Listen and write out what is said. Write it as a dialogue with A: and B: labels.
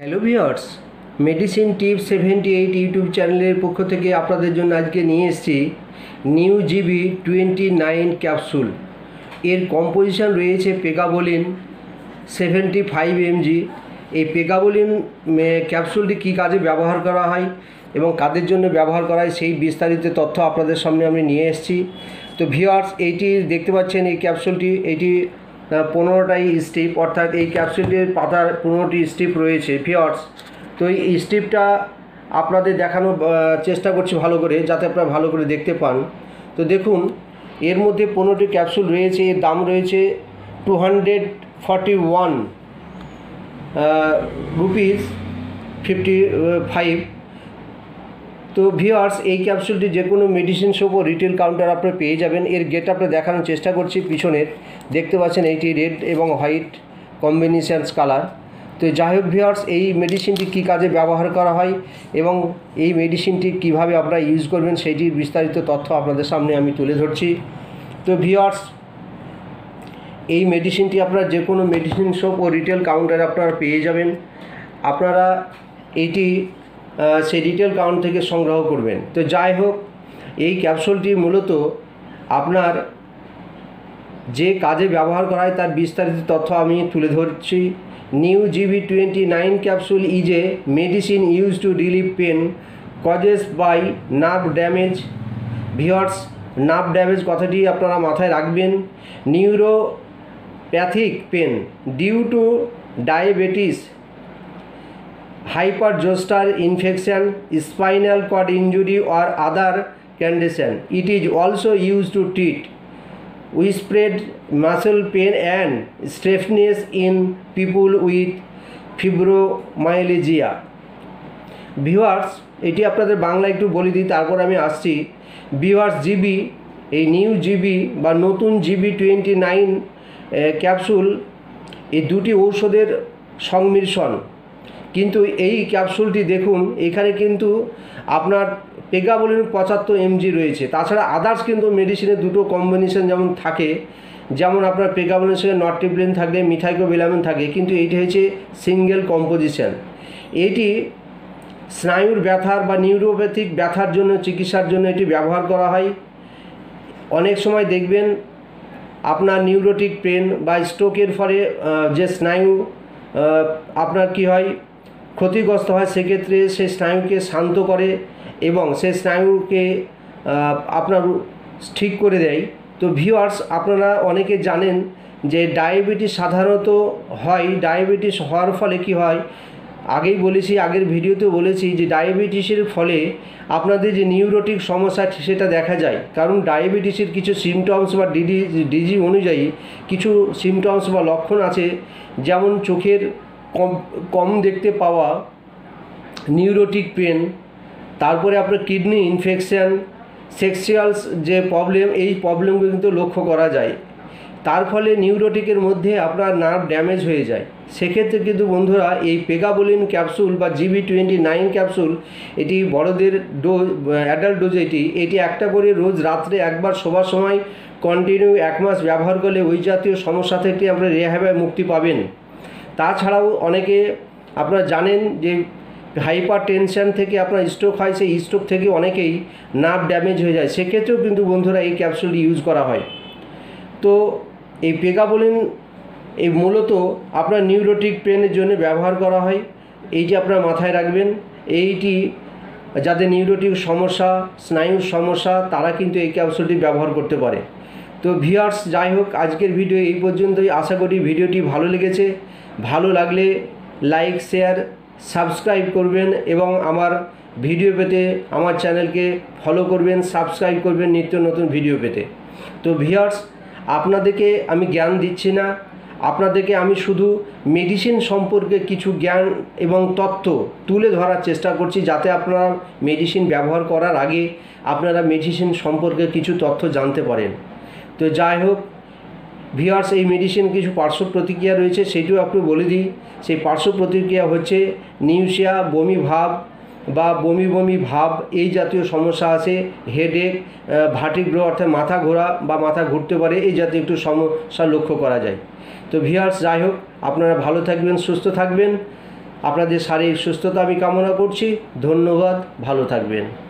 A: Hello viewers, medicine tips 78 YouTube চ্যানেলের পক্ষ থেকে আপনাদের জন্য আজকে নিয়ে এসেছি নিউ জিবি 29 ক্যাপসুল। এর কম্পোজিশন রয়েছে পেগাবোলিন 75 mg। এই পেগাবোলিন ক্যাপসুলটি কী কাজে ব্যবহার করা হয় এবং কাদের জন্য ব্যবহার করা হয় সেই বিস্তারিত তথ্য আপনাদের সামনে আমি নিয়ে এসেছি। তো ভিউয়ার্স, এইটি দেখতে পাচ্ছেন এই ক্যাপসুলটি, এটি 15টাই স্ট্রিপ, অর্থাৎ এই ক্যাপসুলটির পাতার 15টি স্ট্রিপ রয়েছে ভিউয়ার্স। তো এই স্ট্রিপটা আপনাদের দেখানোর চেষ্টা করছি ভালো করে, যাতে আপনারা ভালো করে দেখতে পান। তো দেখুন, এর মধ্যে 15টি ক্যাপসুল রয়েছে। এর দাম রয়েছে 241 রুপিস 55। তো ভিউয়ার্স, এই ক্যাপসুলটি যে কোনো মেডিসিন শপ ও রিটেল কাউন্টার আপনারা পেয়ে যাবেন। এর গেট আপনি দেখানোর চেষ্টা করছি। পিছনের দেখতে পাচ্ছেন এইটি রেড এবং হোয়াইট কম্বিনেশনস কালার। তো যাই হোক ভিউয়ার্স, এই মেডিসিনটি কী কাজে ব্যবহার করা হয় এবং এই মেডিসিনটি কিভাবে আপনারা ইউজ করবেন সেইটির বিস্তারিত তথ্য আপনাদের সামনে আমি তুলে ধরছি। তো ভিউয়ার্স, এই মেডিসিনটি আপনারা যে কোনো মেডিসিন শপ ও রিটেল কাউন্টারে আপনারা পেয়ে যাবেন। আপনারা এইটি সেই রিটেল কাউন্ট থেকে সংগ্রহ করবেন। তো যাই হোক, এই ক্যাপসুলটি মূলত আপনার যে কাজে ব্যবহার করা হয় তার বিস্তারিত তথ্য আমি তুলে ধরছি। New GB 29 capsule is a medicine use to relieve pain causes by nerve damage. Viewers, nerve damage কথাটি আপনারা মাথায় রাখবেন। Neuropathic pain due to diabetes, hyperzoster infection, spinal cord injury or other condition. It is also used to treat widespread muscle pain and stiffness in people with fibromyalgia. Viewers, এটি আপনাদের বাংলা একটু বলে দিই, তারপর আমি আসছি। ভিউয়ার্স, জিবি, এই new GB বা নতুন জিবি 29 ক্যাপসুল, এই দুটি ঔষধের সংমিশ্রণ। কিন্তু এই ক্যাপসুলটি দেখুন, এখানে কিন্তু আপনার পেগাবোলিন 75 mg রয়েছে। তাছাড়া আদার্স কিন্তু মেডিসিনের দুটো কম্বিনেশন যেমন থাকে, যেমন আপনার পেগাবোলিনের সঙ্গে নর্টিপ্লেন থাকে, মিথাইকোবেলামিন থাকে, কিন্তু এইটি হচ্ছে সিঙ্গেল কম্পোজিশন। এটি স্নায়ুর ব্যথার বা নিউরোপ্যাথিক ব্যথার জন্য, চিকিৎসার জন্য এটি ব্যবহার করা হয়। অনেক সময় দেখবেন আপনার নিউরোটিক পেন বা স্ট্রোকের ফলে যে স্নায়ু আপনার কি হয়, ক্ষতিগ্রস্ত হয়, সেক্ষেত্রে সেই স্নায়ুকে শান্ত করে এবং সেই স্নায়ুকে আপনার ঠিক করে দেয়। তো ভিউয়ার্স, আপনারা অনেকে জানেন যে ডায়াবেটিস সাধারণত হয়। ডায়াবেটিস হওয়ার ফলে কি হয়, আগেই বলেছি, আগের ভিডিওতেও বলেছি যে ডায়াবেটিসের ফলে আপনাদের যে নিউরোটিক সমস্যা সেটা দেখা যায়। কারণ ডায়াবেটিসের কিছু সিমটমস বা ডিজিজ অনুযায়ী কিছু সিমটমস বা লক্ষণ আছে, যেমন চোখের কম দেখতে পাওয়া, নিউরোটিক পেন, তারপরে আপনার কিডনি ইনফেকশান, সেক্সুয়ালস যে প্রবলেম, এই প্রবলেমগুলো কিন্তু লক্ষ্য করা যায়। তার ফলে নিউরোটিকের মধ্যে আপনার নার্ভ ড্যামেজ হয়ে যায়। সেক্ষেত্রে কিন্তু বন্ধুরা, এই পেগাবোলিন ক্যাপসুল বা জিবি 29 ক্যাপসুল, এটি বড়দের ডোজ, অ্যাডাল্ট ডোজ, এটি একটা করে রোজ রাত্রে একবার শোবার সময় কন্টিনিউ 1 মাস ব্যবহার করলে ওই জাতীয় সমস্যা থেকে আপনারা রেহাই মুক্তি পাবেন। তাছাড়াও অনেকে আপনারা জানেন যে হাইপার টেনশন থেকে আপনার স্ট্রোক হয়, সেই স্ট্রোক থেকে অনেকেই নার্ভ ড্যামেজ হয়ে যায়। সেক্ষেত্রেও কিন্তু বন্ধুরা এই ক্যাপসুলটি ইউজ করা হয়। তো এই পেগাবোলিন এই মূলত আপনার নিউরোটিক পেনের জন্য ব্যবহার করা হয়। এইটি আপনারা মাথায় রাখবেন। এইটি যাদের নিউরোটিক সমস্যা, স্নায়ুর সমস্যা, তারা কিন্তু এই ক্যাপসুলটি ব্যবহার করতে পারে। তো ভিউয়ার্স, যাই হোক, আজকের ভিডিও এই পর্যন্তই। আশা করি ভিডিওটি ভালো লেগেছে। ভালো লাগলে লাইক, শেয়ার, সাবস্ক্রাইব করবেন এবং আমার ভিডিও পেতে আমার চ্যানেলকে ফলো করবেন, সাবস্ক্রাইব করবেন নিত্য নতুন ভিডিও পেতে। তো ভিউয়ার্স, আপনাদেরকে আমি জ্ঞান দিচ্ছি না, আপনাদেরকে আমি শুধু মেডিসিন সম্পর্কে কিছু জ্ঞান এবং তথ্য তুলে ধরার চেষ্টা করছি, যাতে আপনারা মেডিসিন ব্যবহার করার আগে আপনারা মেডিসিন সম্পর্কে কিছু তথ্য জানতে পারেন। তো যাই হোক ভিউয়ার্স, এই মেডিসিন কিছু পার্শ্ব প্রতিক্রিয়া রয়েছে, সেটিও আপনি বলে দিই। সেই পার্শ্ব প্রতিক্রিয়া হচ্ছে নিউসিয়া, বমি ভাব বা বমি ভাব, এই জাতীয় সমস্যা আছে। হেডেক, ভার্টিগো অর্থাৎ মাথা ঘোরা বা মাথা ঘুরতে পারে, এই জাতীয় একটু সমস্যা লক্ষ্য করা যায়। তো ভিউয়ার্স, যাই হোক, আপনারা ভালো থাকবেন, সুস্থ থাকবেন। আপনাদের শারীরিক সুস্থতা আমি কামনা করছি। ধন্যবাদ, ভালো থাকবেন।